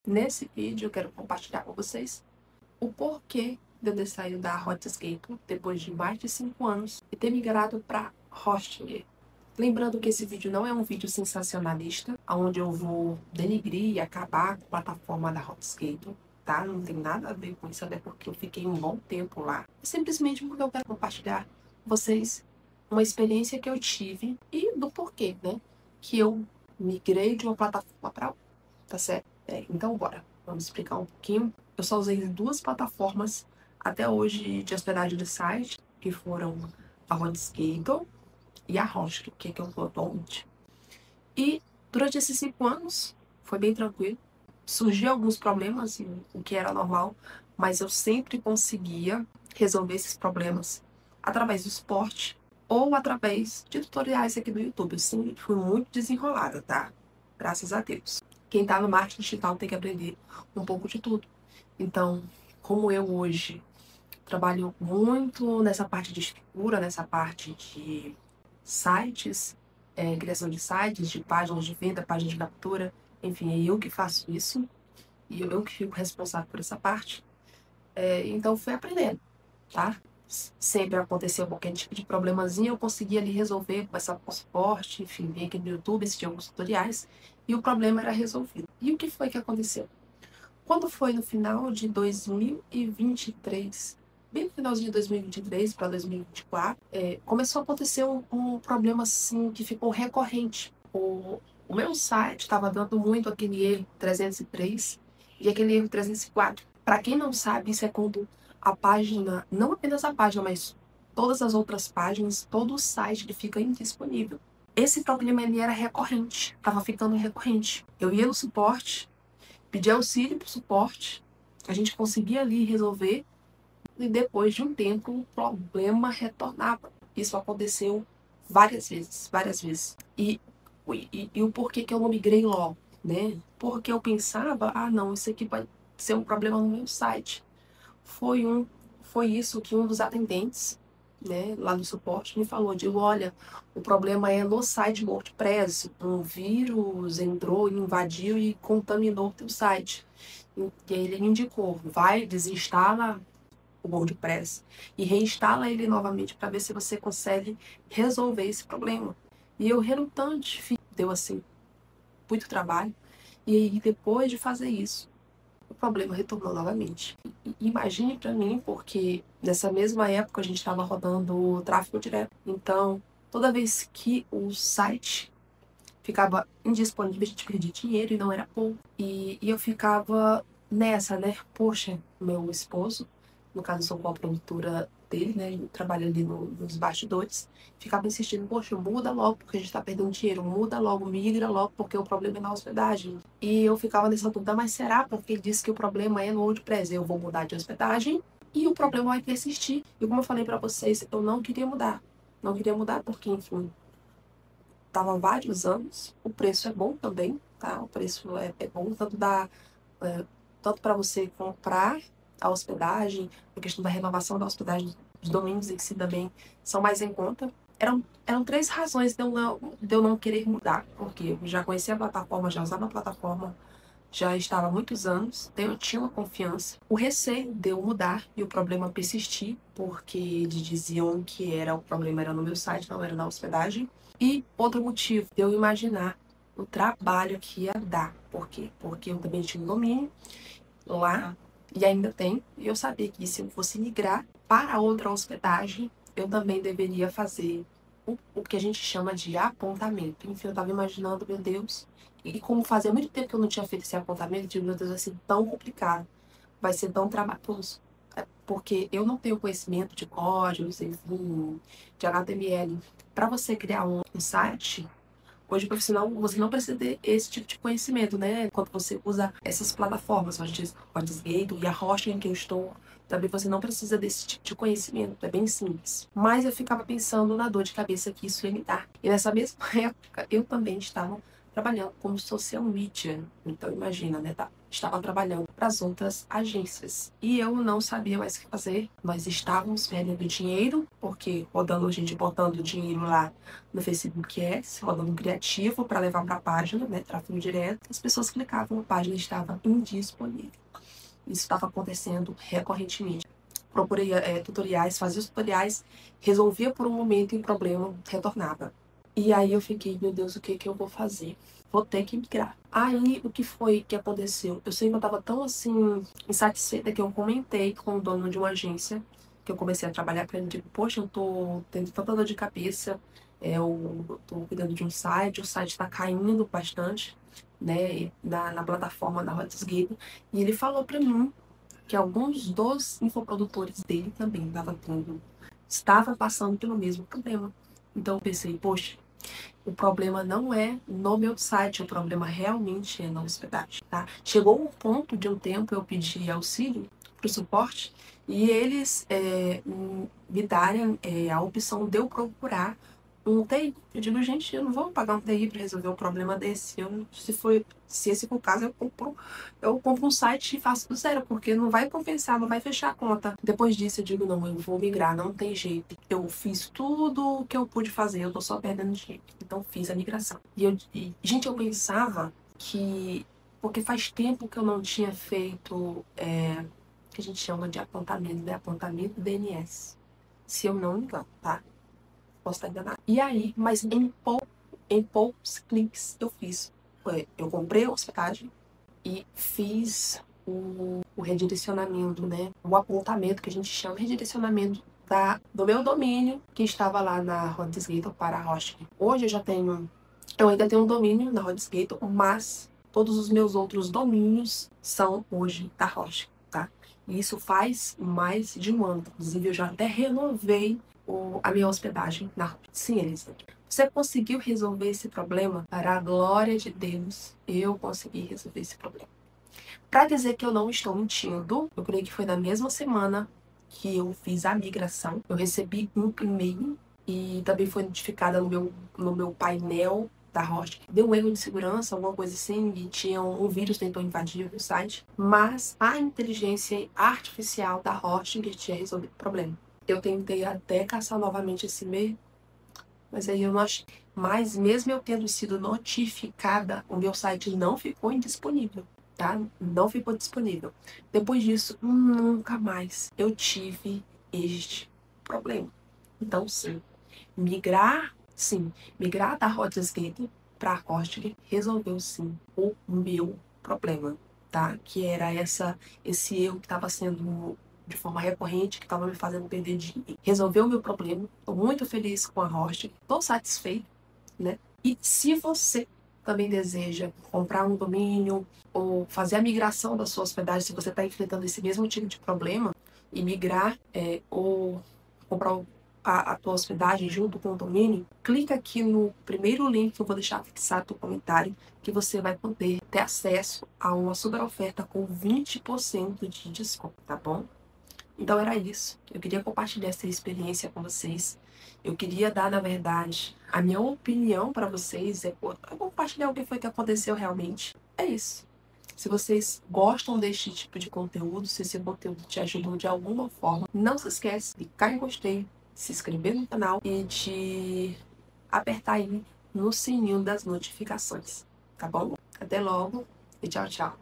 Nesse vídeo eu quero compartilhar com vocês o porquê de eu ter saído da HotScape depois de mais de 5 anos e ter migrado para Hostinger. Lembrando que esse vídeo não é um vídeo sensacionalista, onde eu vou denigrir e acabar com a plataforma da HotScape, tá? Não tem nada a ver com isso, até porque eu fiquei um bom tempo lá. É simplesmente porque eu quero compartilhar com vocês uma experiência que eu tive e do porquê, né? Que eu migrei de uma plataforma para outra, tá certo? Então bora, vamos explicar um pouquinho. Eu só usei 2 plataformas até hoje de hospedagem de site, que foram a Redscape e a Hosting, que é que eu tô atualmente. E durante esses 5 anos foi bem tranquilo. Surgiu alguns problemas, o que era normal, mas eu sempre conseguia resolver esses problemas através do suporte ou através de tutoriais aqui do YouTube. Eu sempre fui muito desenrolada, tá? Graças a Deus. Quem tá no marketing digital tem que aprender um pouco de tudo. Então, como eu hoje trabalho muito nessa parte de estrutura, nessa parte de sites, criação de sites, de páginas de venda, páginas de captura, enfim, é eu que faço isso e eu que fico responsável por essa parte. Então, fui aprendendo, tá? Sempre aconteceu qualquer tipo de problemazinho, eu conseguia ali resolver, começar com suporte, enfim, vir aqui no YouTube, assistir alguns tutoriais, e o problema era resolvido. E o que foi que aconteceu? Quando foi no final de 2023, bem no finalzinho de 2023 para 2024, começou a acontecer um problema assim que ficou recorrente. O meu site estava dando muito aquele erro 303 e aquele erro 304. Para quem não sabe, isso é quando a página, não apenas a página, mas todas as outras páginas, todo o site ele fica indisponível. Esse problema ele era recorrente, estava ficando recorrente. Eu ia no suporte, pedia auxílio para o suporte, a gente conseguia ali resolver e depois de um tempo o problema retornava. Isso aconteceu várias vezes, várias vezes. E o porquê que eu não migrei logo, né? Porque eu pensava, não, isso aqui vai ser um problema no meu site. Foi isso que um dos atendentes, né, lá no suporte me falou, digo, olha, o problema é no site WordPress, um vírus entrou, invadiu e contaminou o teu site. E aí ele me indicou, vai, desinstala o WordPress e reinstala ele novamente para ver se você consegue resolver esse problema. E eu relutante, deu assim, muito trabalho, e aí depois de fazer isso, o problema retornou novamente. Imagine para mim, porque nessa mesma época a gente estava rodando o tráfego direto. Então, toda vez que o site ficava indisponível, a gente perdia dinheiro e não era pouco. E eu ficava nessa, né? Poxa, meu esposo, no caso eu sou co-produtora dele, né? Ele trabalha ali nos bastidores, ficava insistindo, poxa, muda logo porque a gente tá perdendo dinheiro, muda logo, migra logo porque o problema é na hospedagem. E eu ficava nessa dúvida, mas será? Porque ele disse que o problema é no WordPress, eu vou mudar de hospedagem e o problema vai persistir. E como eu falei pra vocês, eu não queria mudar. Não queria mudar porque, enfim, tava há vários anos, o preço é bom também, tá? O preço é bom, tanto para você comprar a hospedagem, a questão da renovação da hospedagem, os domínios em si também são mais em conta. Eram 3 razões de eu não querer mudar, porque eu já conhecia a plataforma, já usava a plataforma, já estava há muitos anos, então eu tinha uma confiança. O receio de eu mudar e o problema persistir, porque eles diziam que o problema era no meu site, não era na hospedagem. E outro motivo de eu imaginar o trabalho que ia dar. Por quê? Porque eu também tinha um domínio lá, e ainda tem, e eu sabia que se eu fosse migrar para outra hospedagem, eu também deveria fazer o que a gente chama de apontamento. Enfim, eu estava imaginando, meu Deus, e como fazia muito tempo que eu não tinha feito esse apontamento, eu digo, meu Deus, vai ser tão complicado, vai ser tão trabalhoso. Porque eu não tenho conhecimento de códigos, enfim, de HTML. Para você criar um site, hoje, profissional, você não precisa ter esse tipo de conhecimento, né? Quando você usa essas plataformas, a Hotgate e a Hosting que eu estou, também você não precisa desse tipo de conhecimento, é bem simples. Mas eu ficava pensando na dor de cabeça que isso ia me dar. E nessa mesma época, eu também estava trabalhando como social media. Então imagina, né? Estava trabalhando para as outras agências. E eu não sabia mais o que fazer. Nós estávamos perdendo dinheiro, porque rodando, a gente botando dinheiro lá no Facebook Ads, rodando criativo para levar para a página, né? Tráfego direto. As pessoas clicavam, a página estava indisponível. Isso estava acontecendo recorrentemente. Procurei tutoriais, fazia os tutoriais, resolvia por um momento e o problema retornava. E aí eu fiquei, meu Deus, o que que eu vou fazer? Vou ter que migrar. Aí, o que foi que aconteceu? Eu sei que eu tava tão, assim, insatisfeita que eu comentei com o dono de uma agência, que eu comecei a trabalhar com ele, digo, poxa, eu tô tendo tanta dor de cabeça, eu tô cuidando de um site, o site tá caindo bastante, né, na plataforma da Hotsgate, e ele falou pra mim que alguns dos infoprodutores dele também estava passando pelo mesmo problema. Então eu pensei, poxa, o problema não é no meu site, o problema realmente é na hospedagem, tá? Chegou um ponto de um tempo eu pedi auxílio para o suporte e eles me darem a opção de eu procurar um TI. Eu digo, gente, eu não vou pagar um TI para resolver um problema desse. Se esse for o caso, eu compro um site e faço do zero, porque não vai compensar, não vai fechar a conta. Depois disso, eu digo, não, eu vou migrar, não tem jeito. Eu fiz tudo o que eu pude fazer, eu tô só perdendo dinheiro. Então, fiz a migração. Gente, eu pensava que... Porque faz tempo que eu não tinha feito que a gente chama de apontamento, né? Apontamento DNS. Se eu não me engano, tá? Posso estar enganado. E aí, mas em poucos cliques eu fiz. Eu comprei a hospedagem e fiz o redirecionamento, né? O apontamento que a gente chama de redirecionamento do meu domínio que estava lá na Hotsgate para a Hosting. Hoje eu ainda tenho um domínio na Hotsgate, mas todos os meus outros domínios são hoje da Hosting, tá? E isso faz mais de um ano. Inclusive, eu já até renovei a minha hospedagem na Hosting. Sim, Elisandra. Você conseguiu resolver esse problema? Para a glória de Deus, eu consegui resolver esse problema. Para dizer que eu não estou mentindo, eu creio que foi na mesma semana que eu fiz a migração. Eu recebi um e-mail e também foi notificada no meu painel da Hosting. Deu um erro de segurança, alguma coisa assim, e tinha um vírus tentou invadir o site. Mas a inteligência artificial da Hosting tinha resolvido o problema. Eu tentei até caçar novamente esse e-mail, mas aí eu não achei. Mas mesmo eu tendo sido notificada, o meu site não ficou indisponível, tá? Não ficou disponível. Depois disso, nunca mais eu tive este problema. Então, migrar da Hotsgate para a Hosting resolveu sim o meu problema, tá? Que era esse erro que estava sendo de forma recorrente, que estava me fazendo perder dinheiro. Resolveu o meu problema, estou muito feliz com a Hosting, estou satisfeito, né? E se você também deseja comprar um domínio ou fazer a migração da sua hospedagem, se você está enfrentando esse mesmo tipo de problema, e migrar ou comprar a tua hospedagem junto com o domínio, clica aqui no primeiro link que eu vou deixar fixado no comentário, que você vai poder ter acesso a uma super oferta com 20% de desconto, tá bom? Então era isso. Eu queria compartilhar essa experiência com vocês. Eu queria dar, na verdade, a minha opinião para vocês. Compartilhar o que foi que aconteceu realmente. É isso. Se vocês gostam deste tipo de conteúdo, se esse conteúdo te ajudou de alguma forma, não se esquece de clicar em gostei, se inscrever no canal e de apertar aí no sininho das notificações, tá bom? Até logo e tchau, tchau.